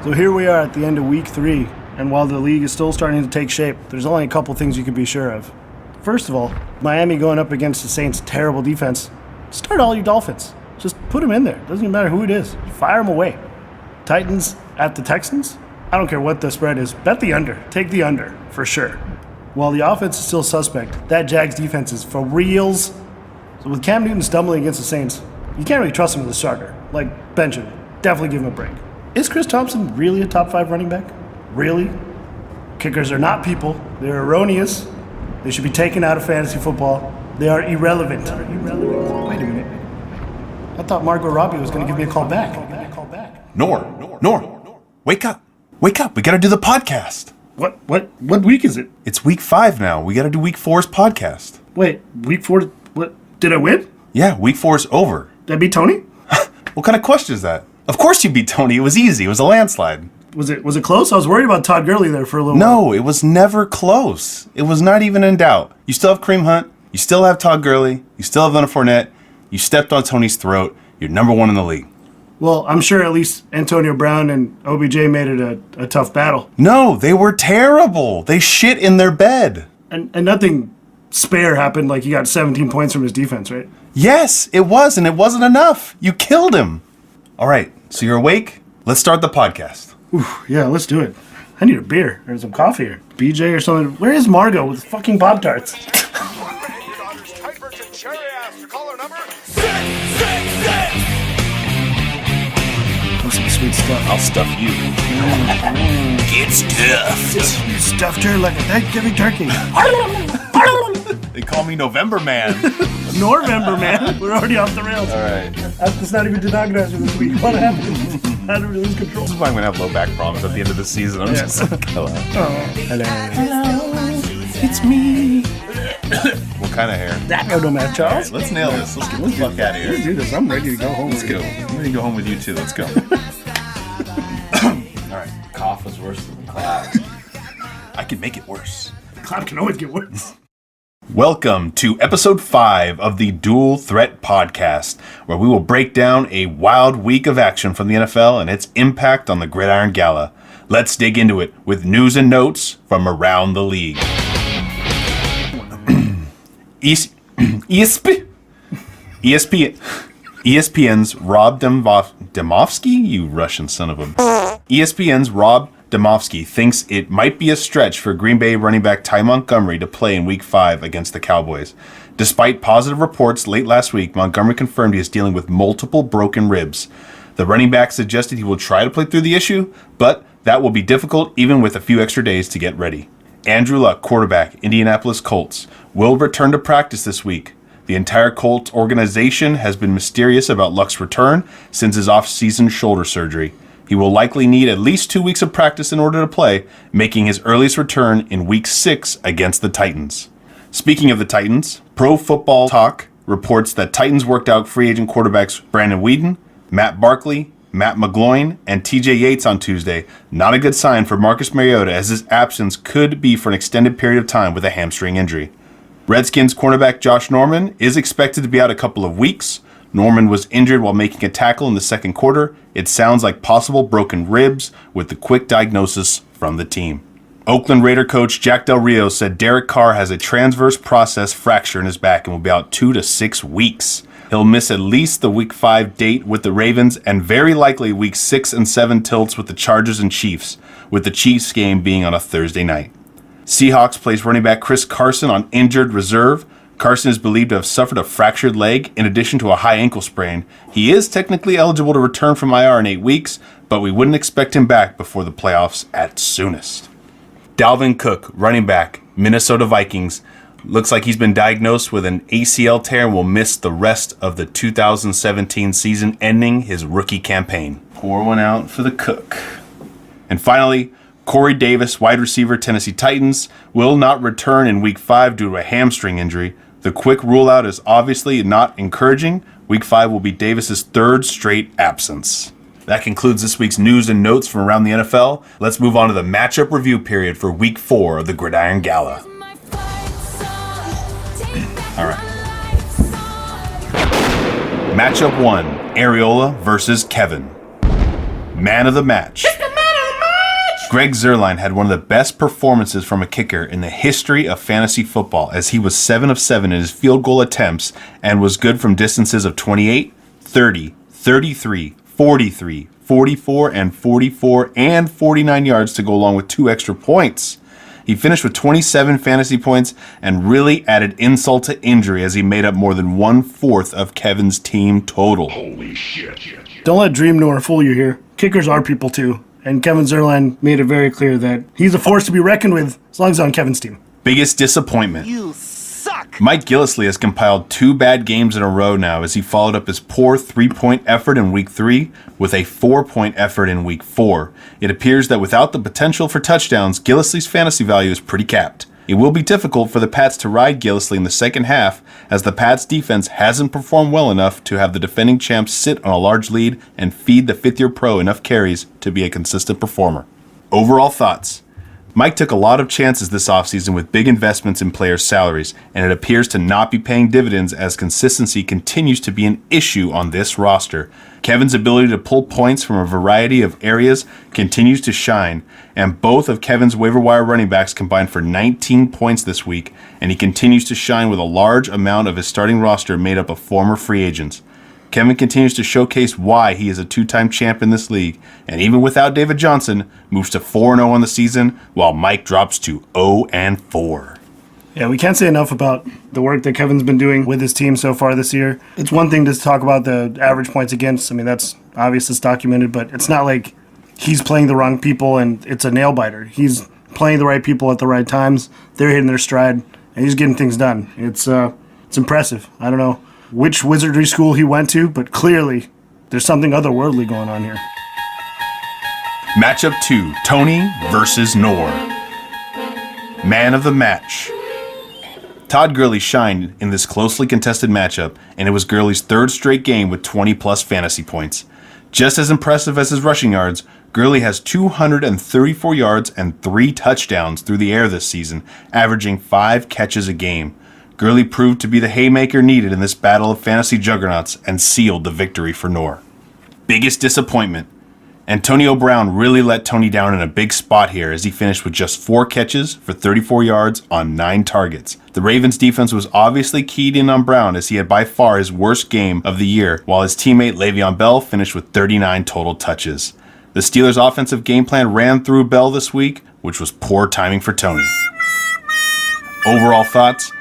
So here we are at the end of week 3, and while the league is still starting to take shape, there's only a couple things you can be sure of. First of all, Miami going up against the Saints' terrible defense. Start all your Dolphins. Just put them in there. Doesn't even matter who it is. Fire them away. Titans at the Texans? I don't care what the spread is. Bet the under. Take the under, for sure. While the offense is still suspect, that Jags defense is for reals. So with Cam Newton stumbling against the Saints, you can't really trust him as a starter. Like, bench him. Definitely give him a break. Is Chris Thompson really a top 5 running back? Really? Kickers are not people. They're erroneous. They should be taken out of fantasy football. They are irrelevant. Wait a minute. I thought Margot Robbie was going to give me a call back. Nor. Wake up. We got to do the podcast. What week is it? It's week 5 now. We got to do week 4's podcast. Wait, week 4? What? Did I win? Yeah, week 4's over. Did I beat Tony? What kind of question is that? Of course you beat Tony. It was easy. It was a landslide. Was it close? I was worried about Todd Gurley there for a little while. No, it was never close. It was not even in doubt. You still have Kareem Hunt. You still have Todd Gurley. You still have Leonard Fournette. You stepped on Tony's throat. You're number 1 in the league. Well, I'm sure at least Antonio Brown and OBJ made it a tough battle. No, they were terrible. They shit in their bed. And nothing spare happened, like he got 17 points from his defense, right? Yes, it was, and it wasn't enough. You killed him. All right, so you're awake? Let's start the podcast. Oof, yeah, let's do it. I need a beer or some coffee or BJ or something. Where is Margot with fucking Pop-Tarts? That's some sweet stuff. I'll stuff you. Get stuffed. You stuffed her like a Thanksgiving turkey. They call me November Man. November, man. We're already off the rails. All right. That's not even denominator this week. What happened? How did we lose control? This is why I'm going to have low back problems at the end of the season. I'm just like, hello. Hello. It's me. What kind of hair? That no match, Charles. Let's nail this. Let's get the fuck out of here. Let's do this. I'm ready to go home. Let's go. I'm ready to go home with you too. Let's go. All right. Cough was worse than the clap. I can make it worse. Clap can always get worse. Welcome to episode 5 of the Dual Threat Podcast, where we will break down a wild week of action from the NFL and its impact on the Gridiron Gala. Let's dig into it with news and notes from around the league. ESPN's Rob Demovsky, you Russian son of a... ESPN's Rob Demovsky thinks it might be a stretch for Green Bay running back Ty Montgomery to play in Week 5 against the Cowboys. Despite positive reports late last week, Montgomery confirmed he is dealing with multiple broken ribs. The running back suggested he will try to play through the issue, but that will be difficult even with a few extra days to get ready. Andrew Luck, quarterback, Indianapolis Colts, will return to practice this week. The entire Colts organization has been mysterious about Luck's return since his off-season shoulder surgery. He will likely need at least 2 weeks of practice in order to play, making his earliest return in Week 6 against the Titans. Speaking of the Titans, Pro Football Talk reports that Titans worked out free agent quarterbacks Brandon Weeden, Matt Barkley, Matt McGloin, and TJ Yates on Tuesday. Not a good sign for Marcus Mariota, as his absence could be for an extended period of time with a hamstring injury. Redskins cornerback Josh Norman is expected to be out a couple of weeks. Norman was injured while making a tackle in the second quarter. It sounds like possible broken ribs with the quick diagnosis from the team. Oakland Raider coach Jack Del Rio said Derek Carr has a transverse process fracture in his back and will be out 2 to 6 weeks. He'll miss at least the Week 5 date with the Ravens and very likely Week 6 and 7 tilts with the Chargers and Chiefs, with the Chiefs game being on a Thursday night. Seahawks placed running back Chris Carson on injured reserve. Carson is believed to have suffered a fractured leg in addition to a high ankle sprain. He is technically eligible to return from IR in 8 weeks, but we wouldn't expect him back before the playoffs at soonest. Dalvin Cook, running back, Minnesota Vikings, looks like he's been diagnosed with an ACL tear and will miss the rest of the 2017 season, ending his rookie campaign. Pour one out for the Cook. And finally, Corey Davis, wide receiver, Tennessee Titans, will not return in Week 5 due to a hamstring injury. The quick rule-out is obviously not encouraging. Week 5 will be Davis's 3rd straight absence. That concludes this week's news and notes from around the NFL. Let's move on to the matchup review period for Week 4 of the Gridiron Gala. All right. Matchup 1, Areola versus Kevin. Man of the match. It's the man Greg Zuerlein had one of the best performances from a kicker in the history of fantasy football, as he was 7 of 7 in his field goal attempts and was good from distances of 28, 30, 33, 43, 44, and 44, and 49 yards to go along with 2 extra points. He finished with 27 fantasy points and really added insult to injury as he made up more than 1/4 of Kevin's team total. Holy shit. Don't let Dream Nor fool you here. Kickers are people too, and Kevin Zuerlein made it very clear that he's a force to be reckoned with as long as he's on Kevin's team. Biggest disappointment. You suck! Mike Gillisley has compiled 2 bad games in a row now as he followed up his poor 3-point effort in Week 3 with a 4-point effort in Week 4. It appears that without the potential for touchdowns, Gillisley's fantasy value is pretty capped. It will be difficult for the Pats to ride Gillisley in the second half, as the Pats defense hasn't performed well enough to have the defending champs sit on a large lead and feed the fifth-year pro enough carries to be a consistent performer. Overall thoughts. Mike took a lot of chances this offseason with big investments in players' salaries, and it appears to not be paying dividends as consistency continues to be an issue on this roster. Kevin's ability to pull points from a variety of areas continues to shine, and both of Kevin's waiver wire running backs combined for 19 points this week, and he continues to shine with a large amount of his starting roster made up of former free agents. Kevin continues to showcase why he is a 2-time champ in this league, and even without David Johnson, moves to 4-0 on the season, while Mike drops to 0-4. Yeah, we can't say enough about the work that Kevin's been doing with his team so far this year. It's one thing to talk about the average points against. I mean, that's obvious, it's documented, but it's not like he's playing the wrong people and it's a nail-biter. He's playing the right people at the right times. They're hitting their stride, and he's getting things done. It's impressive. I don't know which wizardry school he went to, but clearly there's something otherworldly going on here. Matchup 2, Tony versus Nor. Man of the match. Todd Gurley shined in this closely contested matchup, and it was Gurley's 3rd straight game with 20-plus fantasy points. Just as impressive as his rushing yards, Gurley has 234 yards and 3 touchdowns through the air this season, averaging 5 catches a game. Gurley proved to be the haymaker needed in this battle of fantasy juggernauts and sealed the victory for Nor. Biggest disappointment. Antonio Brown really let Tony down in a big spot here as he finished with just 4 catches for 34 yards on 9 targets. The Ravens defense was obviously keyed in on Brown as he had by far his worst game of the year, while his teammate Le'Veon Bell finished with 39 total touches. The Steelers' offensive game plan ran through Bell this week, which was poor timing for Tony. Overall thoughts?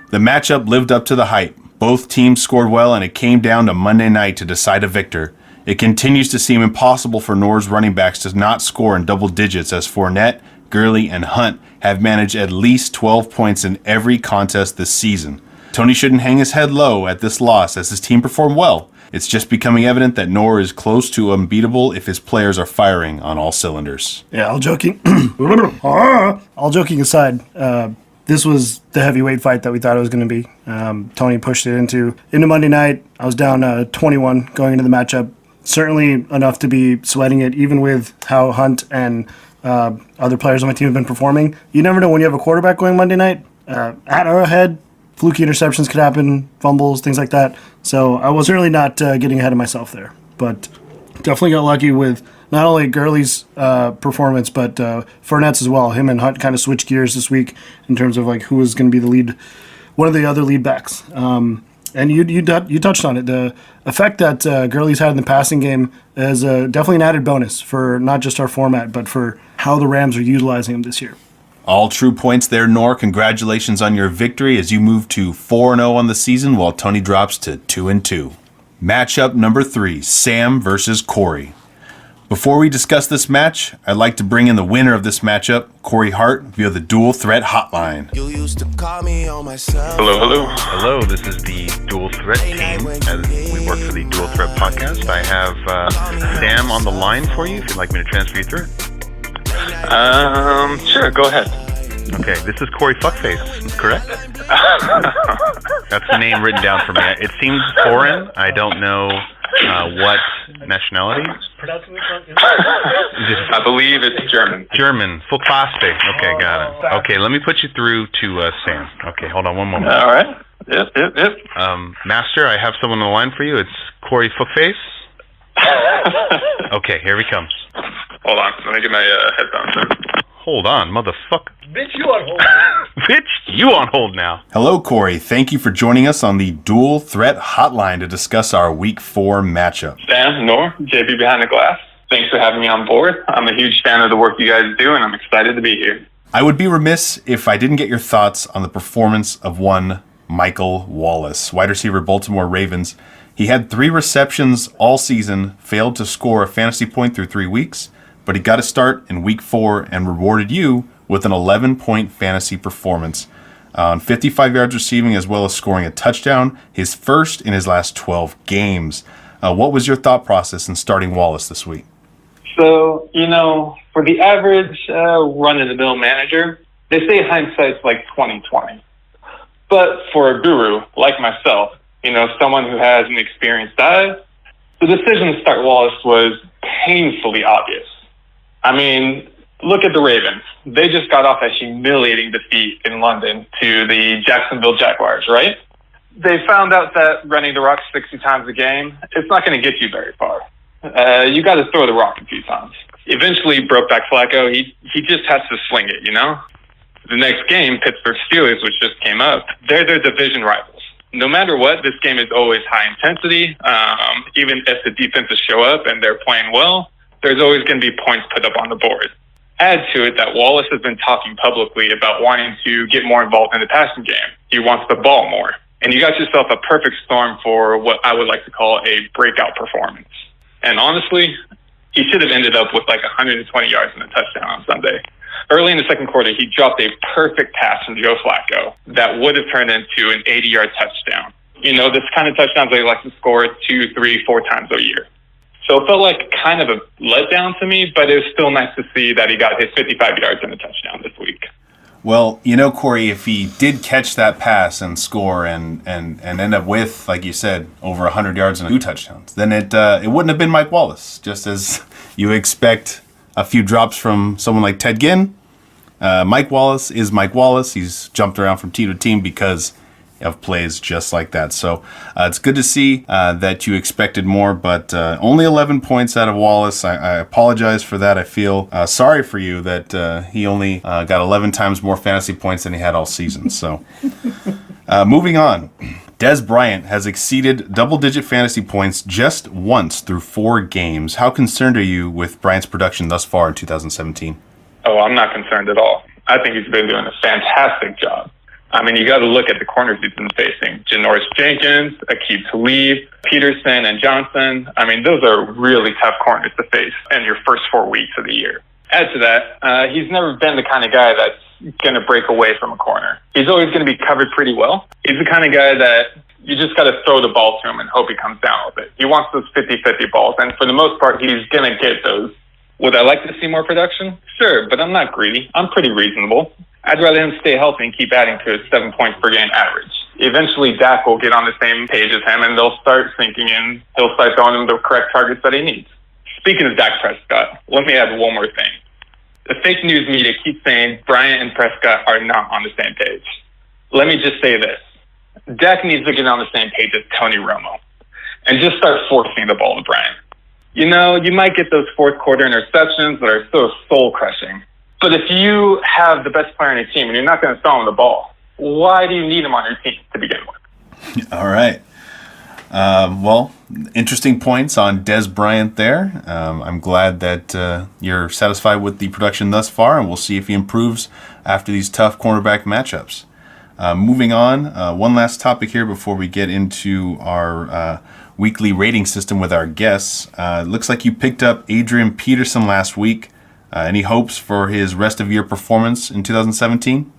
The matchup lived up to the hype. Both teams scored well, and it came down to Monday night to decide a victor. It continues to seem impossible for Nor's running backs to not score in double digits, as Fournette, Gurley, and Hunt have managed at least 12 points in every contest this season. Tony shouldn't hang his head low at this loss as his team performed well. It's just becoming evident that Nor is close to unbeatable if his players are firing on all cylinders. Yeah, all joking aside, this was the heavyweight fight that we thought it was going to be. Tony pushed it into Monday night. I was down 21 going into the matchup. Certainly enough to be sweating it, even with how Hunt and other players on my team have been performing. You never know when you have a quarterback going Monday night. At Arrowhead, fluky interceptions could happen, fumbles, things like that. So I was really not getting ahead of myself there. But definitely got lucky with not only Gurley's performance, but Fournette's as well. Him and Hunt kind of switched gears this week in terms of like who was going to be the lead, one of the other lead backs. And you touched on it. The effect that Gurley's had in the passing game is definitely an added bonus for not just our format, but for how the Rams are utilizing him this year. All true points there, Nor. Congratulations on your victory as you move to 4-0 on the season while Tony drops to 2-2. Matchup number 3, Sam versus Corey. Before we discuss this match, I'd like to bring in the winner of this matchup, Corey Hart, via the Dual Threat Hotline. You used to call me on my cell. Hello, this is the Dual Threat team, as we work for the Dual Threat podcast. I have Sam on the line for you, if you'd like me to transfer you through. Sure, go ahead. Okay, this is Corey Fuckface, correct? That's the name written down for me. It seems foreign. I don't know what nationality. I believe it's German. German. Fuckface. Okay, got it. Okay, let me put you through to Sam. Okay, hold on one moment. All right. Yep. Master, I have someone on the line for you. It's Corey Fuckface. Okay, here he comes. Hold on. Let me get my headphones in. Hold on, motherfucker. Bitch, you on hold. Bitch, you on hold now. Hello, Corey. Thank you for joining us on the Dual Threat Hotline to discuss our Week 4 matchup. Sam, Nor, JB behind the glass. Thanks for having me on board. I'm a huge fan of the work you guys do, and I'm excited to be here. I would be remiss if I didn't get your thoughts on the performance of one Michael Wallace, wide receiver, Baltimore Ravens. He had 3 receptions all season, failed to score a fantasy point through 3 weeks, but he got a start in Week 4 and rewarded you with an 11-point fantasy performance on 55 yards receiving, as well as scoring a touchdown, his first in his last 12 games. What was your thought process in starting Wallace this week? So, for the average run-of-the-mill manager, they say hindsight's like 20/20. But for a guru like myself, someone who has an experienced eye, the decision to start Wallace was painfully obvious. I mean, look at the Ravens. They just got off a humiliating defeat in London to the Jacksonville Jaguars, right? They found out that running the rock 60 times a game, it's not going to get you very far. You got to throw the rock a few times. Eventually, Brokeback Flacco, he just has to sling it, The next game, Pittsburgh Steelers, which just came up, they're their division rivals. No matter what, this game is always high intensity. Even if the defenses show up and they're playing well, there's always going to be points put up on the board. Add to it that Wallace has been talking publicly about wanting to get more involved in the passing game. He wants the ball more. And you got yourself a perfect storm for what I would like to call a breakout performance. And honestly, he should have ended up with like 120 yards and a touchdown on Sunday. Early in the second quarter, he dropped a perfect pass from Joe Flacco that would have turned into an 80-yard touchdown. This kind of touchdowns they like to score 2, 3, 4 times a year. So it felt like kind of a letdown to me, but it was still nice to see that he got his 55 yards and a touchdown this week. Well, Corey, if he did catch that pass and score and end up with, like you said, over 100 yards and 2 touchdowns, then it wouldn't have been Mike Wallace, just as you expect a few drops from someone like Ted Ginn. Mike Wallace is Mike Wallace. He's jumped around from team to team because of plays just like that. So it's good to see that you expected more, but only 11 points out of Wallace. I apologize for that. I feel sorry for you that he only got 11 times more fantasy points than he had all season. So moving on. Dez Bryant has exceeded double-digit fantasy points just once through 4 games. How concerned are you with Bryant's production thus far in 2017? Oh, I'm not concerned at all. I think he's been doing a fantastic job. I mean, you got to look at the corners he's been facing. Janoris Jenkins, Aqib Talib, Peterson, and Johnson. I mean, those are really tough corners to face in your first 4 weeks of the year. Add to that, he's never been the kind of guy that's going to break away from a corner. He's always going to be covered pretty well. He's the kind of guy that you just got to throw the ball to him and hope he comes down with it. He wants those 50-50 balls, and for the most part, he's going to get those. Would I like to see more production? Sure, but I'm not greedy. I'm pretty reasonable. I'd rather him stay healthy and keep adding to his 7 points per game average. Eventually, Dak will get on the same page as him, and they'll start sinking in. He'll start throwing him the correct targets that he needs. Speaking of Dak Prescott, let me add one more thing. The fake news media keeps saying Bryant and Prescott are not on the same page. Let me just say this. Dak needs to get on the same page as Tony Romo and just start forcing the ball to Bryant. You might get those fourth quarter interceptions that are so soul-crushing. But if you have the best player on your team and you're not going to throw him the ball, why do you need him on your team to begin with? All right. Well, interesting points on Dez Bryant there. I'm glad that you're satisfied with the production thus far, and we'll see if he improves after these tough cornerback matchups. Moving on, one last topic here before we get into our weekly rating system with our guests. It looks like you picked up Adrian Peterson last week. Any hopes for his rest of year performance in 2017?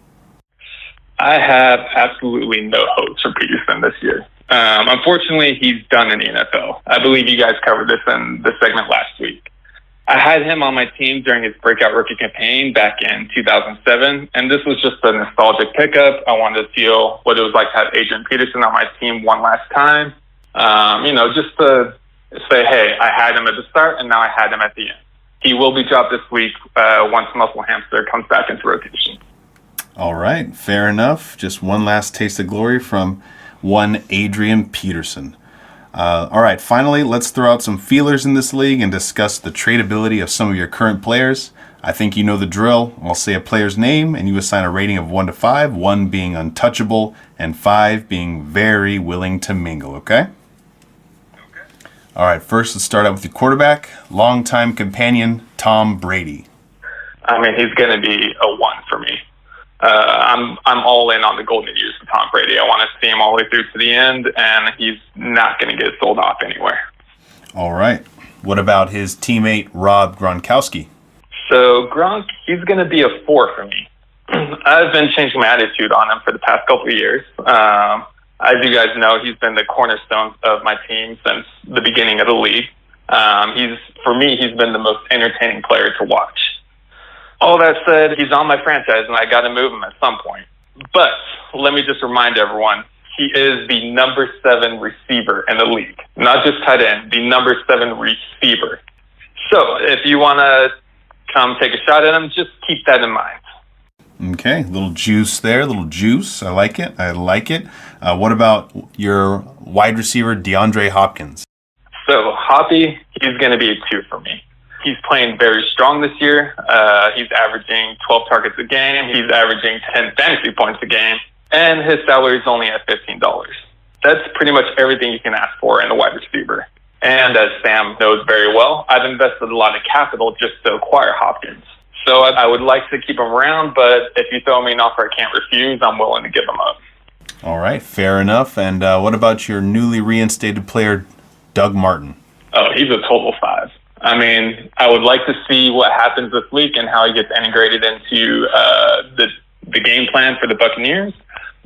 I have absolutely no hopes for Peterson this year. Unfortunately, he's done in the NFL. I believe you guys covered this in the segment last week. I had him on my team during his breakout rookie campaign back in 2007, and this was just a nostalgic pickup. I wanted to feel what it was like to have Adrian Peterson on my team one last time. Just to say, hey, I had him at the start, and now I had him at the end. He will be dropped this week once Muscle Hamster comes back into rotation. All right, fair enough. Just one last taste of glory from one Adrian Peterson. All right, finally, let's throw out some feelers in this league and discuss the tradability of some of your current players. I think you know the drill. I'll say a player's name, and you assign a rating of 1 to 5, 1 being untouchable, and 5 being very willing to mingle, okay? All right, first let's start out with the quarterback, longtime companion, Tom Brady. I mean, he's going to be a 1 for me. I'm all in on the golden years of Tom Brady. I want to see him all the way through to the end, and he's not going to get sold off anywhere. All right. What about his teammate, Rob Gronkowski? So Gronk, he's going to be a 4 for me. I've been changing my attitude on him for the past couple of years. As you guys know, he's been the cornerstone of my team since the beginning of the league. For me, he's been the most entertaining player to watch. All that said, he's on my franchise, and I got to move him at some point. But let me just remind everyone, he is the number 7 receiver in the league. Not just tight end, the number 7 receiver. So if you want to come take a shot at him, just keep that in mind. Okay, little juice there, little juice. I like it. What about your wide receiver, DeAndre Hopkins? So Hoppy, he's going to be a 2 for me. He's playing very strong this year. He's averaging 12 targets a game. He's averaging 10 fantasy points a game. And his salary is only at $15. That's pretty much everything you can ask for in a wide receiver. And as Sam knows very well, I've invested a lot of capital just to acquire Hopkins. So I would like to keep him around, but if you throw me an offer I can't refuse, I'm willing to give him up. All right, fair enough. And what about your newly reinstated player, Doug Martin? Oh, he's a total 5. I mean, I would like to see what happens this week and how he gets integrated into the game plan for the Buccaneers.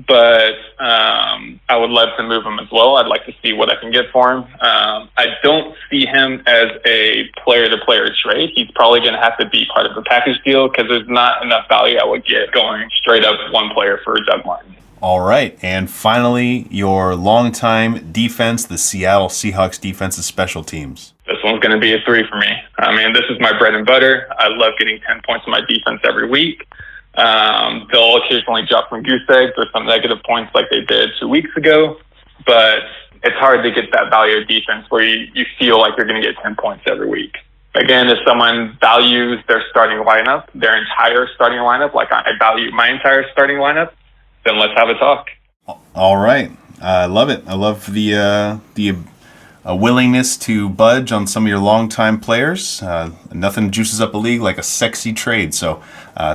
But I would love to move him as well. I'd like to see what I can get for him. I don't see him as a player-to-player trade. He's probably going to have to be part of a package deal because there's not enough value I would get going straight up one player for Doug Martin. All right, and finally, your longtime defense, the Seattle Seahawks defensive special teams. This one's going to be a 3 for me. I mean, this is my bread and butter. I love getting 10 points in my defense every week. They'll occasionally drop some goose eggs or some negative points like they did 2 weeks ago, but it's hard to get that value of defense where you feel like you're going to get 10 points every week. Again, if someone values their starting lineup, their entire starting lineup, like I value my entire starting lineup, then let's have a talk. All right. I love it. I love the willingness to budge on some of your longtime players. Nothing juices up a league like a sexy trade. So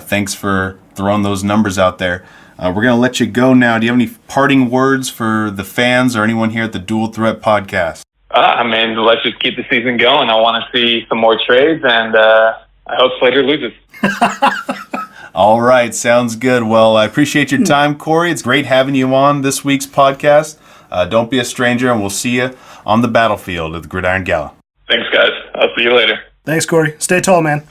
thanks for throwing those numbers out there. We're going to let you go now. Do you have any parting words for the fans or anyone here at the Dual Threat Podcast? I mean, let's just keep the season going. I want to see some more trades, and I hope Slater loses. All right, sounds good. Well, I appreciate your time, Corey. It's great having you on this week's podcast. Don't be a stranger, and we'll see you on the battlefield at the Gridiron Gala. Thanks, guys. I'll see you later. Thanks, Corey. Stay tall, man.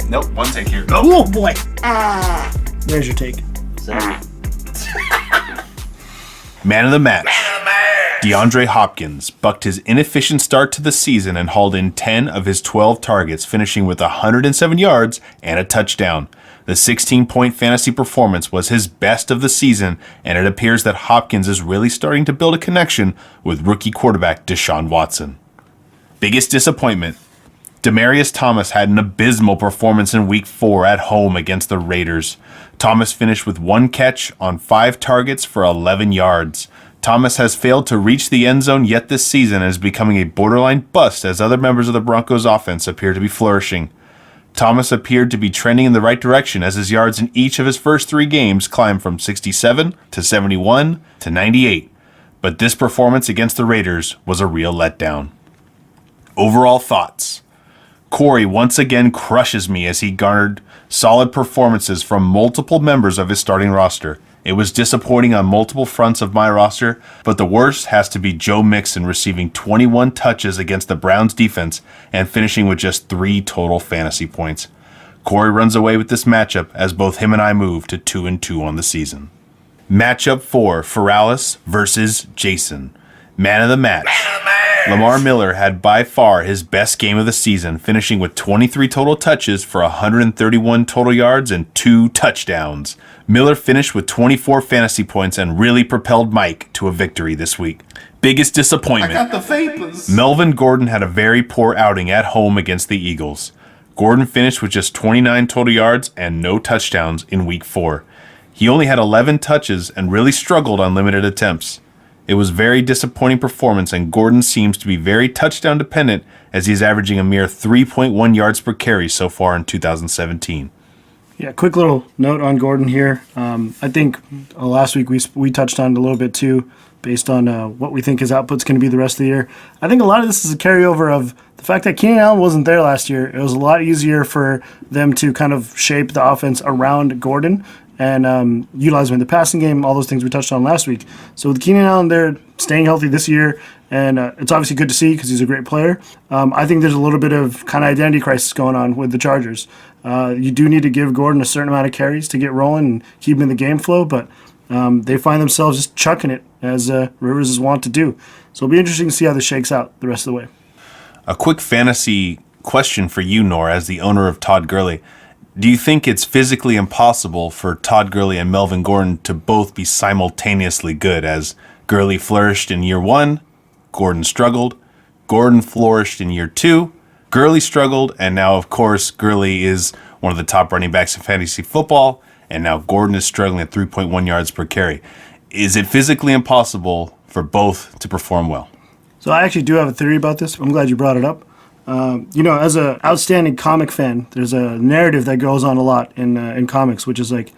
Nope, one take here. Oh, boy. There's your take. Man of the match. DeAndre Hopkins bucked his inefficient start to the season and hauled in 10 of his 12 targets, finishing with 107 yards and a touchdown. The 16-point fantasy performance was his best of the season, and it appears that Hopkins is really starting to build a connection with rookie quarterback Deshaun Watson. Biggest disappointment: Demaryius Thomas had an abysmal performance in Week 4 at home against the Raiders. Thomas finished with 1 catch on 5 targets for 11 yards. Thomas has failed to reach the end zone yet this season and is becoming a borderline bust as other members of the Broncos offense appear to be flourishing. Thomas appeared to be trending in the right direction as his yards in each of his first 3 games climbed from 67 to 71 to 98. But this performance against the Raiders was a real letdown. Overall thoughts: Corey once again crushes me as he garnered solid performances from multiple members of his starting roster. It was disappointing on multiple fronts of my roster, but the worst has to be Joe Mixon receiving 21 touches against the Browns defense and finishing with just 3 total fantasy points. Corey runs away with this matchup as both him and I move to 2-2 on the season. Matchup 4, Feralis versus Jason. Man of the match. Lamar Miller had by far his best game of the season, finishing with 23 total touches for 131 total yards and 2 touchdowns. Miller finished with 24 fantasy points and really propelled Mike to a victory this week. Biggest disappointment. I got the vapors. Melvin Gordon had a very poor outing at home against the Eagles. Gordon finished with just 29 total yards and no touchdowns in week 4. He only had 11 touches and really struggled on limited attempts. It was a very disappointing performance, and Gordon seems to be very touchdown dependent as he's averaging a mere 3.1 yards per carry so far in 2017. Yeah, quick little note on Gordon here. I think last week we touched on it a little bit too, based on what we think his output's going to be the rest of the year. I think a lot of this is a carryover of the fact that Keenan Allen wasn't there last year. It was a lot easier for them to kind of shape the offense around Gordon and utilize him in the passing game, all those things we touched on last week. So with Keenan Allen there staying healthy this year, and it's obviously good to see because he's a great player, I think there's a little bit of kind of identity crisis going on with the Chargers. You do need to give Gordon a certain amount of carries to get rolling and keep him in the game flow, but they find themselves just chucking it as Rivers is wont to do. So it'll be interesting to see how this shakes out the rest of the way. A quick fantasy question for you, Nor, as the owner of Todd Gurley. Do you think it's physically impossible for Todd Gurley and Melvin Gordon to both be simultaneously good, as Gurley flourished in year 1, Gordon struggled, Gordon flourished in year 2, Gurley struggled, and now, of course, Gurley is one of the top running backs in fantasy football, and now Gordon is struggling at 3.1 yards per carry. Is it physically impossible for both to perform well? So I actually do have a theory about this. I'm glad you brought it up. As an outstanding comic fan, there's a narrative that goes on a lot in comics, which is like,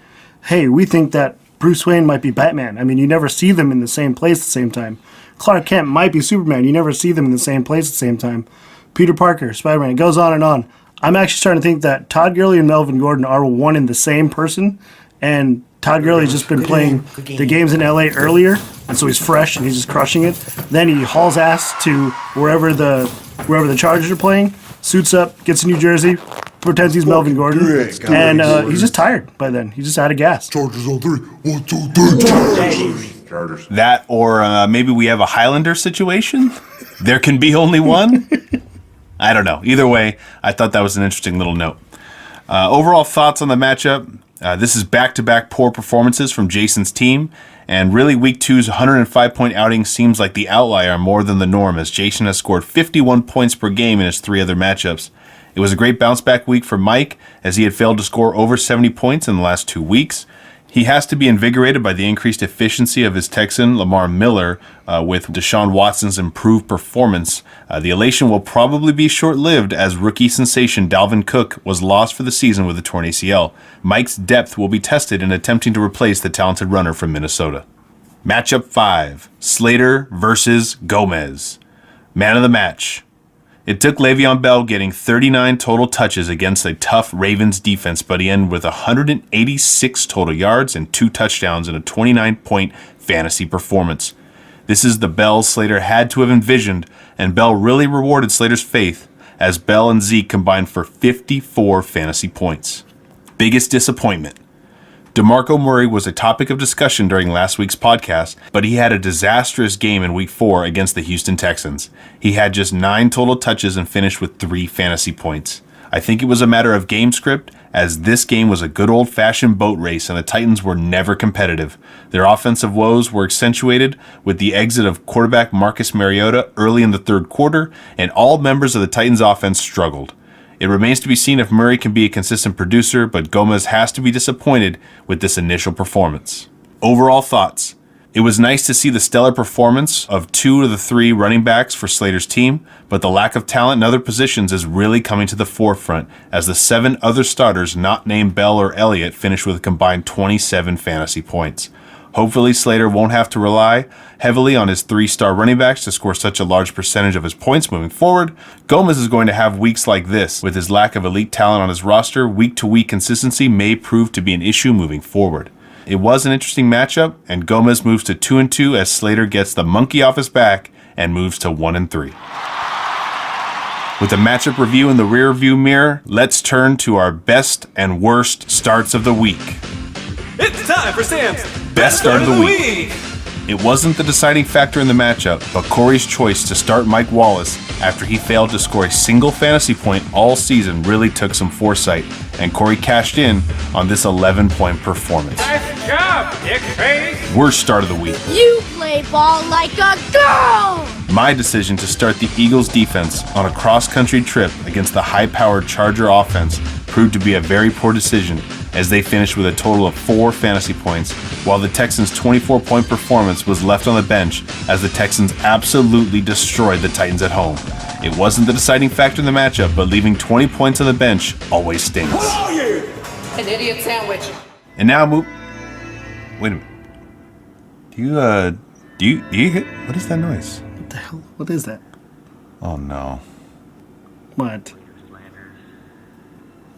hey, we think that Bruce Wayne might be Batman. I mean, you never see them in the same place at the same time. Clark Kent might be Superman. You never see them in the same place at the same time. Peter Parker, Spider-Man, it goes on and on. I'm actually starting to think that Todd Gurley and Melvin Gordon are one and the same person, and Todd Gurley's just been playing the games in LA earlier, and so he's fresh and he's just crushing it. Then he hauls ass to wherever the Chargers are playing, suits up, gets to New Jersey, pretends he's Melvin Gordon, and he's just tired by then. He's just out of gas. Chargers on 3. 1, 2, 3. Chargers. That, or maybe we have a Highlander situation? There can be only one? I don't know. Either way, I thought that was an interesting little note. Overall thoughts on the matchup. This is back-to-back poor performances from Jason's team, and really Week 2's 105-point outing seems like the outlier more than the norm, as Jason has scored 51 points per game in his 3 other matchups. It was a great bounce-back week for Mike, as he had failed to score over 70 points in the last 2 weeks. He has to be invigorated by the increased efficiency of his Texan, Lamar Miller, with Deshaun Watson's improved performance. The elation will probably be short-lived, as rookie sensation Dalvin Cook was lost for the season with a torn ACL. Mike's depth will be tested in attempting to replace the talented runner from Minnesota. Matchup 5, Slater versus Gomez. Man of the match. It took Le'Veon Bell getting 39 total touches against a tough Ravens defense, but he ended with 186 total yards and 2 touchdowns in a 29-point fantasy performance. This is the Bell Slater had to have envisioned, and Bell really rewarded Slater's faith, as Bell and Zeke combined for 54 fantasy points. Biggest disappointment. DeMarco Murray was a topic of discussion during last week's podcast, but he had a disastrous game in Week 4 against the Houston Texans. He had just 9 total touches and finished with 3 fantasy points. I think it was a matter of game script, as this game was a good old-fashioned boat race and the Titans were never competitive. Their offensive woes were accentuated with the exit of quarterback Marcus Mariota early in the 3rd quarter, and all members of the Titans offense struggled. It remains to be seen if Murray can be a consistent producer, but Gomez has to be disappointed with this initial performance. Overall thoughts. It was nice to see the stellar performance of 2 of the 3 running backs for Slater's team, but the lack of talent in other positions is really coming to the forefront, as the 7 other starters not named Bell or Elliott finished with a combined 27 fantasy points. Hopefully Slater won't have to rely heavily on his 3-star running backs to score such a large percentage of his points moving forward. Gomez is going to have weeks like this. With his lack of elite talent on his roster, week-to-week consistency may prove to be an issue moving forward. It was an interesting matchup, and Gomez moves to 2-2 as Slater gets the monkey off his back and moves to 1-3. With the matchup review in the rearview mirror, let's turn to our best and worst starts of the week. It's time for Sam's Best start of the week. It wasn't the deciding factor in the matchup, but Corey's choice to start Mike Wallace after he failed to score a single fantasy point all season really took some foresight, and Corey cashed in on this 11-point performance. Nice job, dick face! Worst start of the week. You play ball like a girl! My decision to start the Eagles defense on a cross-country trip against the high-powered Charger offense proved to be a very poor decision, as they finished with a total of 4 fantasy points, while the Texans' 24-point performance was left on the bench as the Texans absolutely destroyed the Titans at home. It wasn't the deciding factor in the matchup, but leaving 20 points on the bench always stings. An idiot sandwich. And now move. Wait a minute. Do you hit? What is that noise? What the hell? What is that? Oh no. What?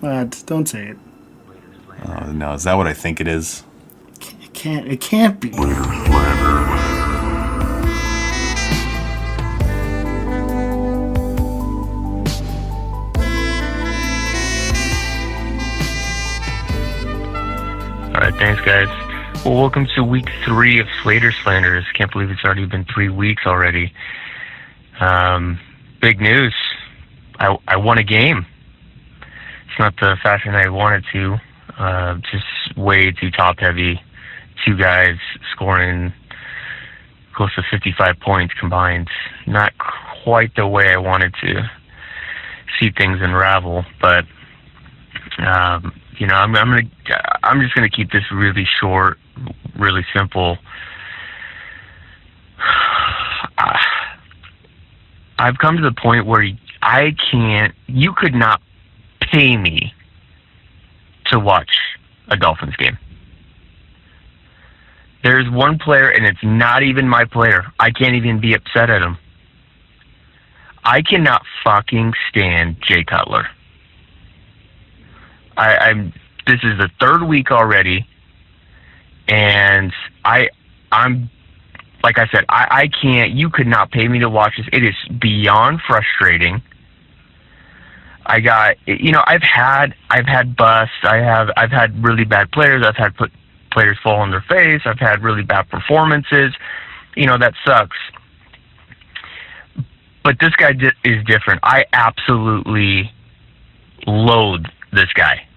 What? Don't say it. Oh no, is that what I think it is? It can't be. Alright, thanks guys. Well, welcome to week 3 of Slater Slanders. Can't believe it's already been 3 weeks already. Big news. I won a game. It's not the fashion I wanted to. Just way too top heavy. 2 guys scoring close to 55 points combined. Not quite the way I wanted to see things unravel, but I'm just gonna keep this really short, really simple. I've come to the point where you could not pay me to watch a Dolphins game. There's one player, and it's not even my player. I can't even be upset at him. I cannot fucking stand Jay Cutler. This is the 3rd week already, and I'm like I said, I can't. You could not pay me to watch this. It is beyond frustrating. I've had busts. I've had really bad players. I've had players fall on their face. I've had really bad performances. That sucks. But this guy is different. I absolutely loathe this guy.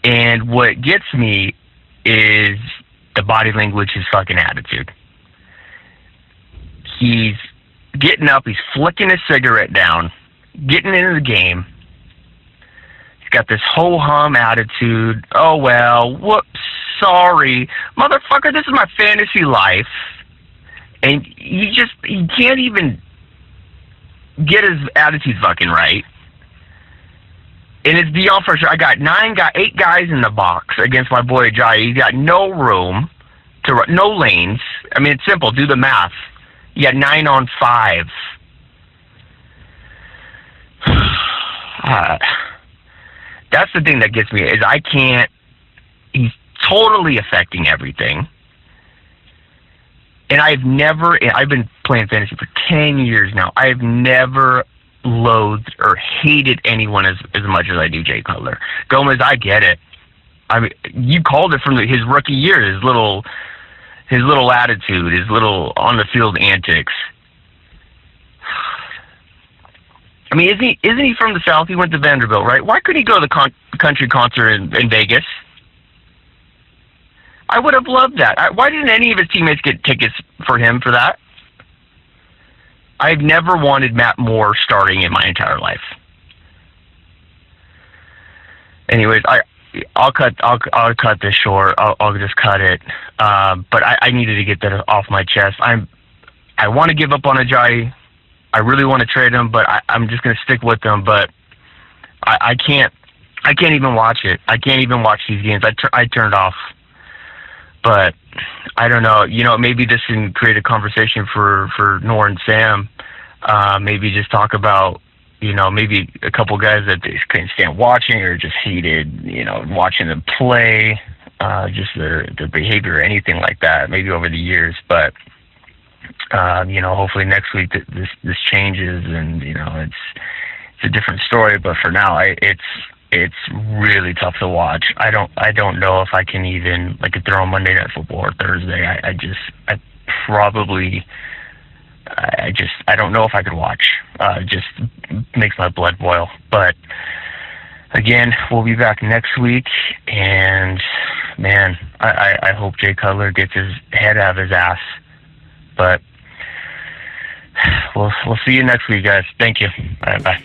And what gets me is the body language, his fucking attitude. He's getting up, he's flicking his cigarette down, getting into the game. He's got this ho-hum attitude. Oh, well, whoops, sorry. Motherfucker, this is my fantasy life. And he can't even get his attitude fucking right. And it's beyond frustrating. I got 8 guys in the box against my boy Ajayi. He's got no room to run, no lanes. I mean, it's simple. Do the math. You got 9 on 5. That's the thing that gets me is I can't. He's totally affecting everything. And I've been playing fantasy for 10 years now. I've never loathed or hated anyone as much as I do Jay Cutler. Gomez, I get it. I mean, you called it from his rookie year, his little attitude, his little on the field antics. I mean, isn't he from the South? He went to Vanderbilt, right? Why couldn't he go to the country concert in Vegas? I would have loved that. Why didn't any of his teammates get tickets for him for that? I've never wanted Matt Moore starting in my entire life. Anyways, I'll cut this short. I'll just cut it. But I needed to get that off my chest. I want to give up on Ajayi. I really want to trade him, but I'm just going to stick with him. But I can't even watch it. I can't even watch these games. I turned off. But I don't know. Maybe this can create a conversation for Nor and Sam. Maybe just talk about, maybe a couple guys that they couldn't stand watching or just hated, watching them play, just their behavior or anything like that, maybe over the years. But, hopefully next week this changes and, it's a different story. But for now, it's really tough to watch. I don't know if I can even, like, if they're on Monday Night Football or Thursday. I don't know if I could watch. It just makes my blood boil. But again, we'll be back next week, and man, I hope Jay Cutler gets his head out of his ass. But we'll see you next week, guys. Thank you. All right, bye.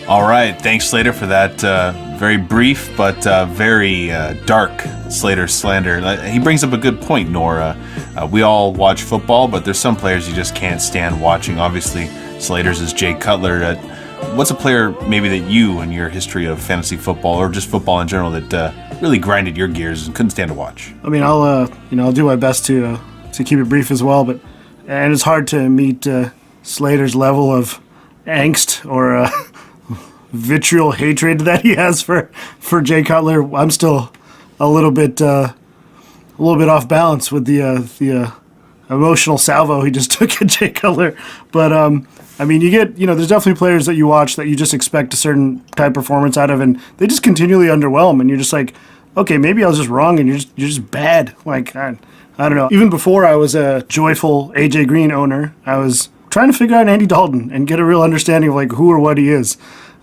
All right, thanks Slater for that very brief but very dark Slater slander. He brings up a good point, Nora. We all watch football, but there's some players you just can't stand watching. Obviously, Slater's is Jay Cutler. What's a player maybe that you, in your history of fantasy football or just football in general, that really grinded your gears and couldn't stand to watch? I mean, I'll do my best to keep it brief as well, and it's hard to meet Slater's level of angst or vitriol hatred that he has for Jay Cutler. I'm still a little bit off balance with the emotional salvo he just took at Jay Cutler. But I mean, there's definitely players that you watch that you just expect a certain type of performance out of, and they just continually underwhelm, and you're just like, okay, maybe I was just wrong, and you're just bad. Like I don't know. Even before I was a joyful AJ Green owner, I was trying to figure out Andy Dalton and get a real understanding of like who or what he is.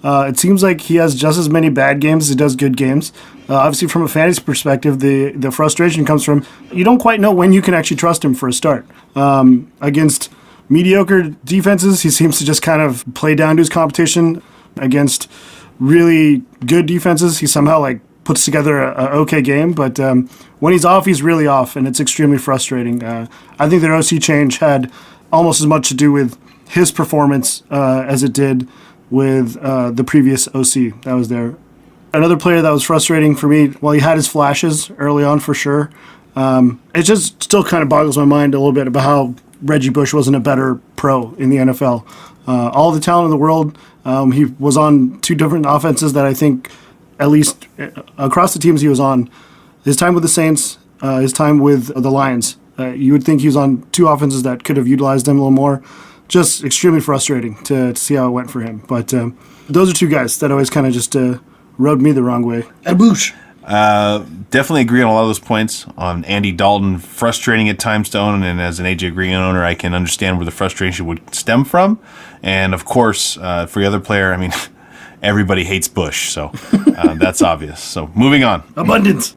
It seems like he has just as many bad games as he does good games. Obviously, from a fantasy perspective, the frustration comes from you don't quite know when you can actually trust him for a start. Against mediocre defenses, he seems to just kind of play down to his competition. Against really good defenses, he somehow like puts together a okay game. But when he's off, he's really off, and it's extremely frustrating. I think their OC change had almost as much to do with his performance as it did with the previous OC that was there. Another player that was frustrating for me, well, he had his flashes early on for sure. It just still kind of boggles my mind a little bit about how Reggie Bush wasn't a better pro in the NFL. All the talent in the world, he was on two different offenses that I think, at least across the teams he was on, his time with the Saints, his time with the Lions, you would think he was on two offenses that could have utilized him a little more. Just extremely frustrating to see how it went for him. But those are two guys that always kind of just rubbed me the wrong way. And Boosh. Definitely agree on a lot of those points. On Andy Dalton, frustrating at times to own, and as an AJ Green owner, I can understand where the frustration would stem from. And of course, for the other player, I mean, everybody hates Bush, so that's obvious. So moving on. Abundance.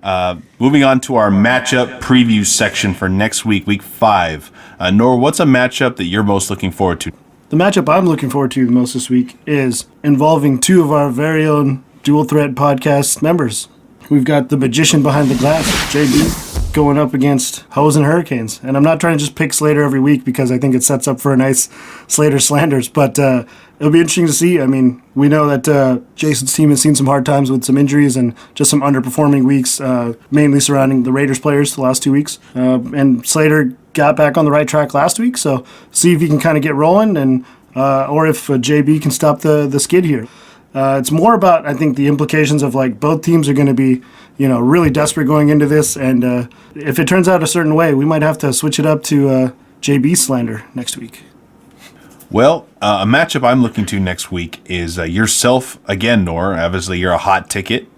Moving on to our matchup preview section for next week, week 5. Nora, what's a matchup that you're most looking forward to? The matchup I'm looking forward to the most this week is involving two of our very own Dual Threat podcast members. We've got the magician behind the glass, JB, going up against Hoes and Hurricanes. And I'm not trying to just pick Slater every week because I think it sets up for a nice Slater Slanders, but it'll be interesting to see. I mean, we know that Jason's team has seen some hard times with some injuries and just some underperforming weeks, mainly surrounding the Raiders players the last 2 weeks. And Slater got back on the right track last week, so see if he can kind of get rolling, and or if JB can stop the skid here. It's more about, I think, the implications of like both teams are going to be, really desperate going into this, and if it turns out a certain way, we might have to switch it up to JB slander next week. Well, a matchup I'm looking to next week is yourself again, Nor. Obviously, you're a hot ticket.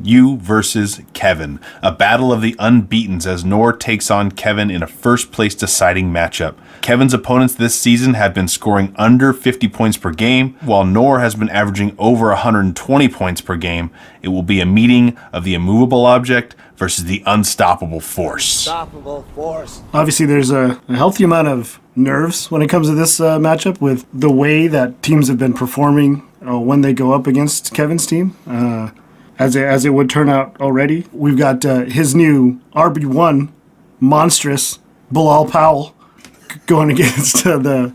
You versus Kevin. A battle of the unbeatens as Nor takes on Kevin in a first-place deciding matchup. Kevin's opponents this season have been scoring under 50 points per game, while Nor has been averaging over 120 points per game. It will be a meeting of the immovable object versus the unstoppable force. Obviously, there's a healthy amount of nerves when it comes to this matchup with the way that teams have been performing when they go up against Kevin's team, as it would turn out already. We've got his new RB1 monstrous Bilal Powell going against the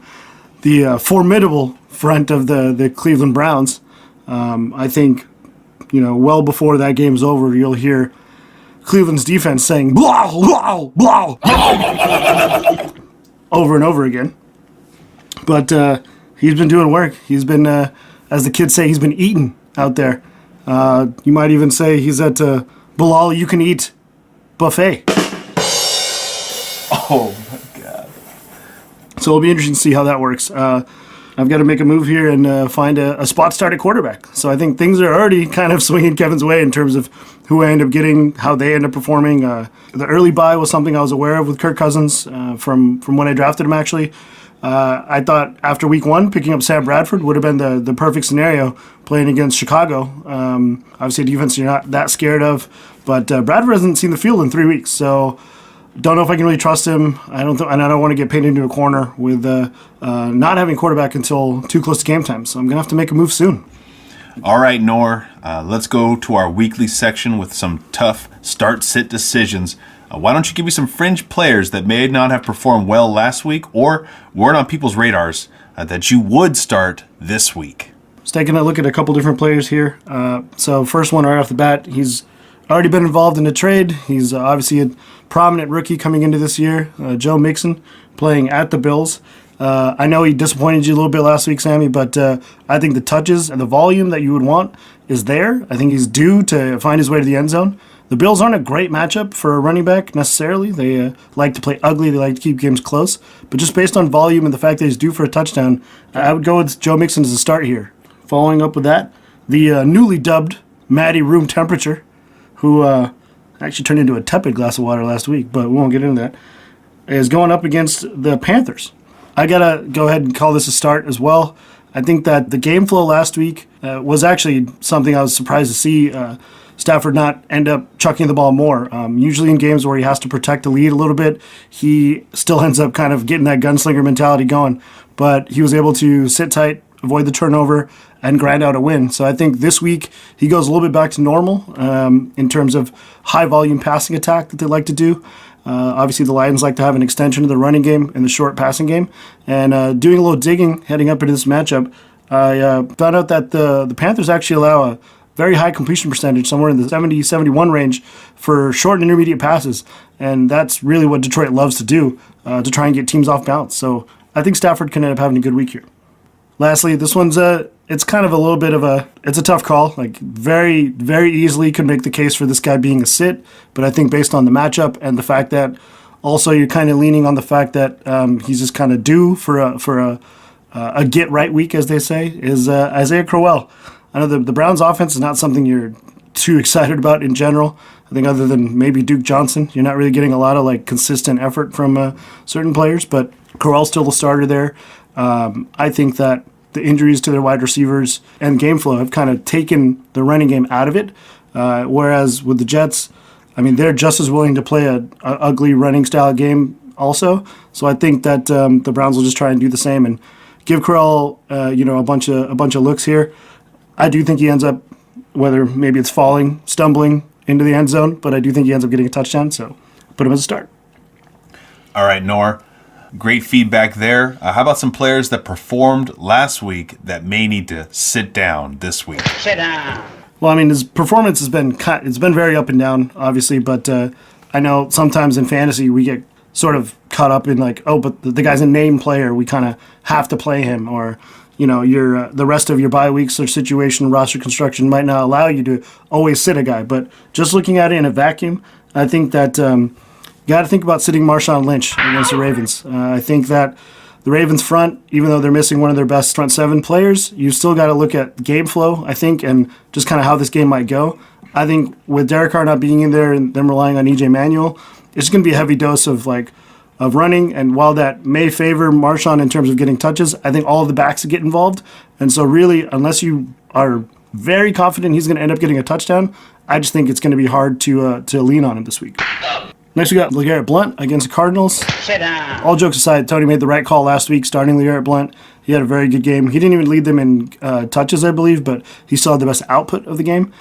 formidable front of the Cleveland Browns. I think, well before that game's over, you'll hear Cleveland's defense saying blah, blah, blah, over and over again. But he's been doing work. He's been, as the kids say, he's been eating out there. You might even say he's at Bilal You Can Eat buffet. Oh, my God. So it'll be interesting to see how that works. I I've got to make a move here and find a spot start at quarterback. So I think things are already kind of swinging Kevin's way in terms of who I end up getting, how they end up performing. The early buy was something I was aware of with Kirk Cousins from when I drafted him, actually. I thought after week 1, picking up Sam Bradford would have been the perfect scenario playing against Chicago. Obviously, a defense you're not that scared of, but Bradford hasn't seen the field in 3 weeks, so don't know if I can really trust him. And I don't want to get painted into a corner with not having quarterback until too close to game time, so I'm going to have to make a move soon. All right, Nor, let's go to our weekly section with some tough start-sit decisions. Why don't you give me some fringe players that may not have performed well last week or weren't on people's radars that you would start this week? Just taking a look at a couple different players here. So first one right off the bat, he's already been involved in a trade. He's obviously a prominent rookie coming into this year, Joe Mixon, playing at the Bills. I know he disappointed you a little bit last week, Sammy, but I think the touches and the volume that you would want is there. I think he's due to find his way to the end zone. The Bills aren't a great matchup for a running back necessarily. They like to play ugly. They like to keep games close. But just based on volume and the fact that he's due for a touchdown, I would go with Joe Mixon as a start here. Following up with that, the newly dubbed Matty Room Temperature, who actually turned into a tepid glass of water last week, but we won't get into that, is going up against the Panthers. I got to go ahead and call this a start as well. I think that the game flow last week was actually something I was surprised to see Stafford not end up chucking the ball more. Usually in games where he has to protect the lead a little bit, he still ends up kind of getting that gunslinger mentality going. But he was able to sit tight, avoid the turnover, and grind out a win. So I think this week he goes a little bit back to normal in terms of high-volume passing attack that they like to do. Obviously, the Lions like to have an extension of the running game and the short passing game. And doing a little digging heading up into this matchup, I found out that the Panthers actually allow a very high completion percentage, somewhere in the 70-71 range for short and intermediate passes. And that's really what Detroit loves to do, to try and get teams off balance. So I think Stafford can end up having a good week here. Lastly, this one's it's kind of a little bit of it's a tough call. Like very, very easily could make the case for this guy being a sit, but I think based on the matchup and the fact that also you're kind of leaning on the fact that he's just kind of due for a get right week, as they say, is Isaiah Crowell. I know the Browns offense is not something you're too excited about in general. I think other than maybe Duke Johnson, you're not really getting a lot of like consistent effort from certain players, but Crowell's still the starter there. I think that the injuries to their wide receivers and game flow have kind of taken the running game out of it, whereas with the Jets, I mean, they're just as willing to play a ugly running style game also. So I think that the Browns will just try and do the same and give Crowell a bunch of looks here. I do think he ends up, whether maybe it's falling, stumbling into the end zone, but I do think he ends up getting a touchdown, so put him as a start. All right, Nor. Great feedback there. How about some players that performed last week that may need to sit down this week? Sit down. Well, I mean, his performance has been very up and down, obviously, but I know sometimes in fantasy we get sort of caught up in like, oh, but the guy's a name player, we kind of have to play him, or your the rest of your bye weeks or situation roster construction might not allow you to always sit a guy. But just looking at it in a vacuum, I think that you got to think about sitting Marshawn Lynch against the Ravens. I think that the Ravens front, even though they're missing one of their best front seven players, you still got to look at game flow, I think, and just kind of how this game might go. I think with Derek Carr not being in there and them relying on EJ Manuel, it's going to be a heavy dose of running, and while that may favor Marshawn in terms of getting touches, I think all of the backs get involved. And so really, unless you are very confident he's going to end up getting a touchdown, I just think it's going to be hard to lean on him this week. Next, we got LeGarrette Blount against the Cardinals. Sit down. All jokes aside, Tony made the right call last week starting LeGarrette Blount. He had a very good game. He didn't even lead them in touches, I believe, but he still had the best output of the game.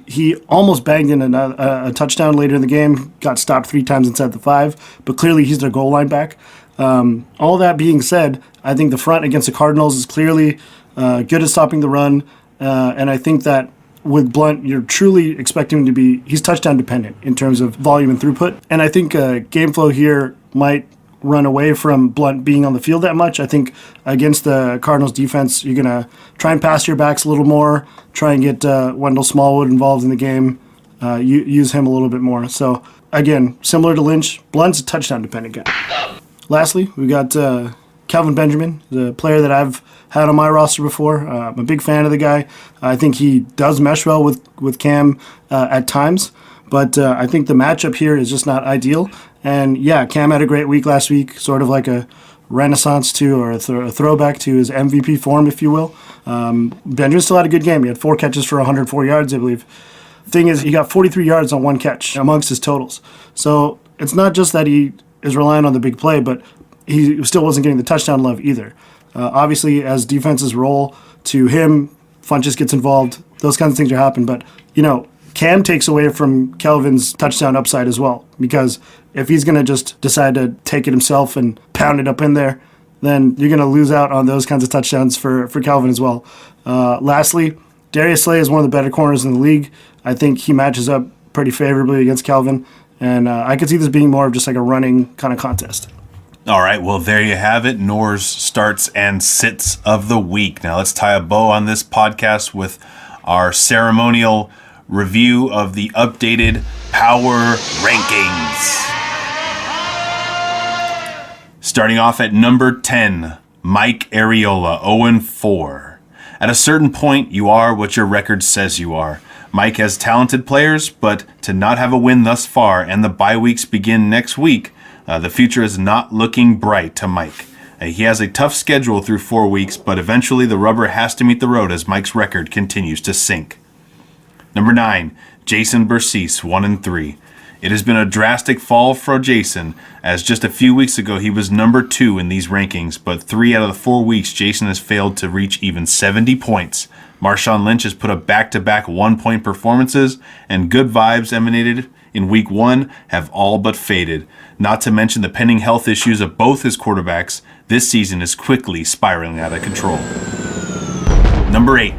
He almost banged in a touchdown later in the game, got stopped 3 times inside the 5, but clearly he's their goal line back. All that being said, I think the front against the Cardinals is clearly good at stopping the run, and I think that with Blount, you're truly expecting him to be, he's touchdown dependent in terms of volume and throughput, and I think game flow here might run away from Blount being on the field that much. I think against the Cardinals defense, you're going to try and pass your backs a little more, try and get Wendell Smallwood involved in the game, use him a little bit more. So again, similar to Lynch, Blount's a touchdown dependent guy. Lastly, we got Kelvin Benjamin, the player that I've had on my roster before. I'm a big fan of the guy. I think he does mesh well with Cam at times, but I think the matchup here is just not ideal. And yeah, Cam had a great week last week, sort of like a renaissance to, or a throwback to his MVP form, if you will. Benjamin still had a good game. He had 4 catches for 104 yards, I believe. Thing is, he got 43 yards on 1 catch amongst his totals. So it's not just that he is relying on the big play, but he still wasn't getting the touchdown love either. Obviously, as defenses roll to him, Funchess gets involved. Those kinds of things are happening. But, Cam takes away from Kelvin's touchdown upside as well, because if he's going to just decide to take it himself and pound it up in there, then you're going to lose out on those kinds of touchdowns for Kelvin as well. Lastly, Darius Slay is one of the better corners in the league. I think he matches up pretty favorably against Kelvin, and I could see this being more of just like a running kind of contest. All right, well, there you have it. Nor's starts and sits of the week. Now let's tie a bow on this podcast with our ceremonial review of the updated power rankings. Starting off at number 10, Mike Arriola, 0-4. At a certain point, you are what your record says you are. Mike has talented players, but to not have a win thus far, and the bye weeks begin next week, the future is not looking bright to Mike. He has a tough schedule through 4 weeks, but eventually the rubber has to meet the road as Mike's record continues to sink. Number 9, Jason Bercese, 1-3. It has been a drastic fall for Jason, as just a few weeks ago he was number 2 in these rankings, but 3 out of the 4 weeks Jason has failed to reach even 70 points. Marshawn Lynch has put up back-to-back 1-point performances, and good vibes emanated in week 1 have all but faded. Not to mention the pending health issues of both his quarterbacks, this season is quickly spiraling out of control. Number 8,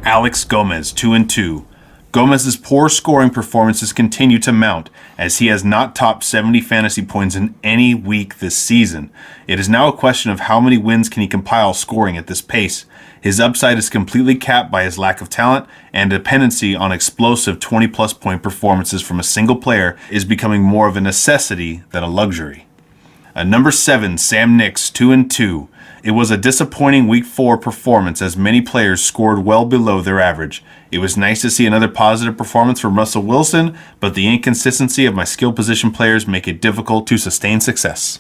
Alex Gomez, 2-2. Gomez's poor scoring performances continue to mount, as he has not topped 70 fantasy points in any week this season. It is now a question of how many wins can he compile scoring at this pace. His upside is completely capped by his lack of talent, and dependency on explosive 20-plus point performances from a single player is becoming more of a necessity than a luxury. Number 7, Sam Nix, 2-2. It was a disappointing Week 4 performance as many players scored well below their average. It was nice to see another positive performance from Russell Wilson, but the inconsistency of my skill position players make it difficult to sustain success.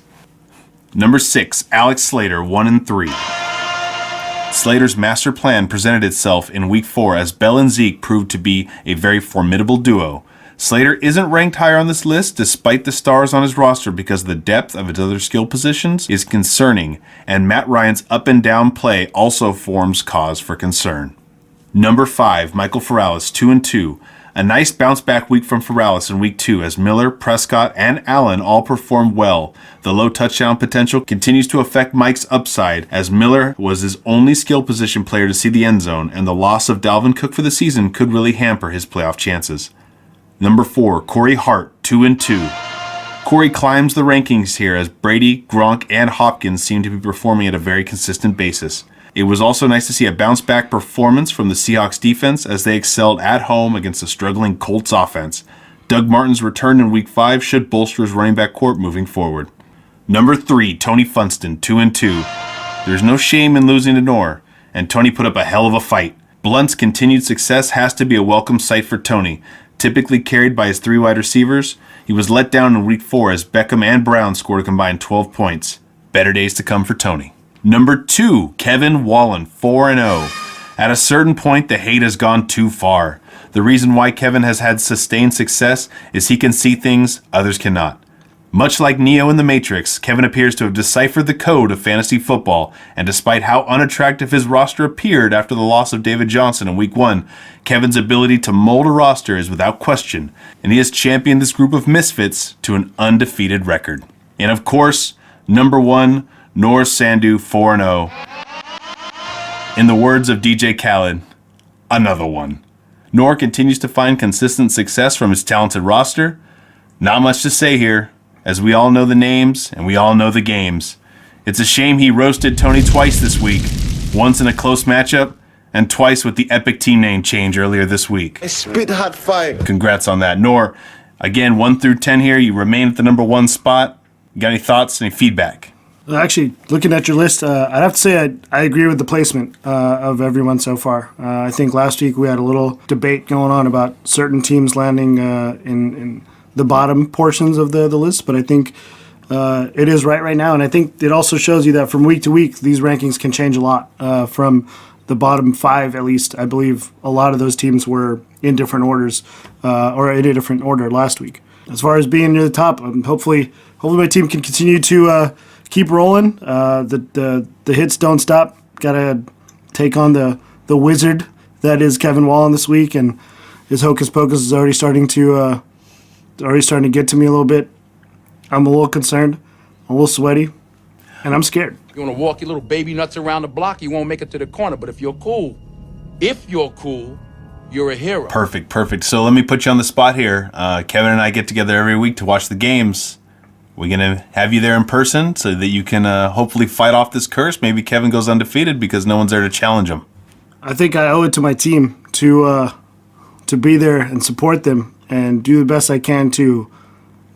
Number 6, Alex Slater, 1-3. Slater's master plan presented itself in Week 4 as Bell and Zeke proved to be a very formidable duo. Slater isn't ranked higher on this list despite the stars on his roster because the depth of his other skill positions is concerning, and Matt Ryan's up and down play also forms cause for concern. Number 5, Michael Ferralis, 2-2. A nice bounce back week from Ferralis in Week 2 as Miller, Prescott, and Allen all performed well. The low touchdown potential continues to affect Mike's upside as Miller was his only skill position player to see the end zone, and the loss of Dalvin Cook for the season could really hamper his playoff chances. Number 4, Corey Hart, 2-2. Corey climbs the rankings here as Brady, Gronk, and Hopkins seem to be performing at a very consistent basis. It was also nice to see a bounce-back performance from the Seahawks defense as they excelled at home against a struggling Colts offense. Doug Martin's return in Week 5 should bolster his running back corps moving forward. Number 3, Tony Funston, 2-2. There's no shame in losing to Nor, and Tony put up a hell of a fight. Blunt's continued success has to be a welcome sight for Tony. Typically carried by his 3 wide receivers, he was let down in Week 4 as Beckham and Brown scored a combined 12 points. Better days to come for Tony. Number 2, Kevin Wallen, 4-0. At a certain point, the hate has gone too far. The reason why Kevin has had sustained success is he can see things others cannot. Much like Neo in the Matrix, Kevin appears to have deciphered the code of fantasy football, and despite how unattractive his roster appeared after the loss of David Johnson in Week 1, Kevin's ability to mold a roster is without question, and he has championed this group of misfits to an undefeated record. And of course, number 1, Nor Sandu, 4-0. In the words of DJ Khaled, another one. Nor continues to find consistent success from his talented roster. Not much to say here, as we all know the names and we all know the games. It's a shame he roasted Tony twice this week, once in a close matchup, and twice with the epic team name change earlier this week. Spit hot fire. Congrats on that. Nor, again, 1 through 10 here, you remain at the number 1 spot. You got any thoughts, any feedback? Actually, looking at your list, I'd have to say I agree with the placement of everyone so far. I think last week we had a little debate going on about certain teams landing in the bottom portions of the list, but I think it is right now, and I think it also shows you that from week to week, these rankings can change a lot. From the bottom 5, at least, I believe a lot of those teams were in different orders, or in a different order last week. As far as being near the top, hopefully my team can continue to keep rolling. The hits don't stop. Gotta take on the wizard that is Kevin Wallen this week, and his hocus pocus is already starting to get to me a little bit. I'm a little concerned, a little sweaty, and I'm scared. You want to walk your little baby nuts around the block, you won't make it to the corner. But if you're cool, you're a hero. Perfect. So let me put you on the spot here. Kevin and I get together every week to watch the games. We're going to have you there in person so that you can hopefully fight off this curse. Maybe Kevin goes undefeated because no one's there to challenge him. I think I owe it to my team to be there and support them and do the best I can to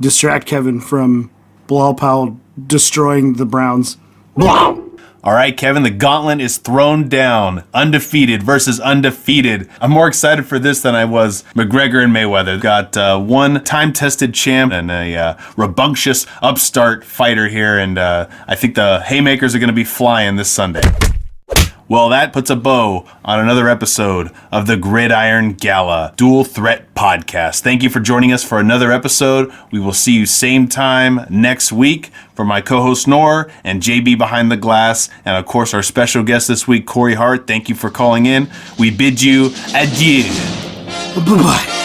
distract Kevin from Bilal Powell destroying the Browns. Blah! All right, Kevin, the gauntlet is thrown down. Undefeated versus undefeated. I'm more excited for this than I was McGregor and Mayweather. Got one time-tested champ and a rambunctious upstart fighter here, and I think the haymakers are going to be flying this Sunday. Well, that puts a bow on another episode of the Gridiron Gala Dual Threat Podcast. Thank you for joining us for another episode. We will see you same time next week. For my co-host Nor and JB behind the glass, and of course our special guest this week, Corey Hart, thank you for calling in. We bid you adieu. Bye-bye.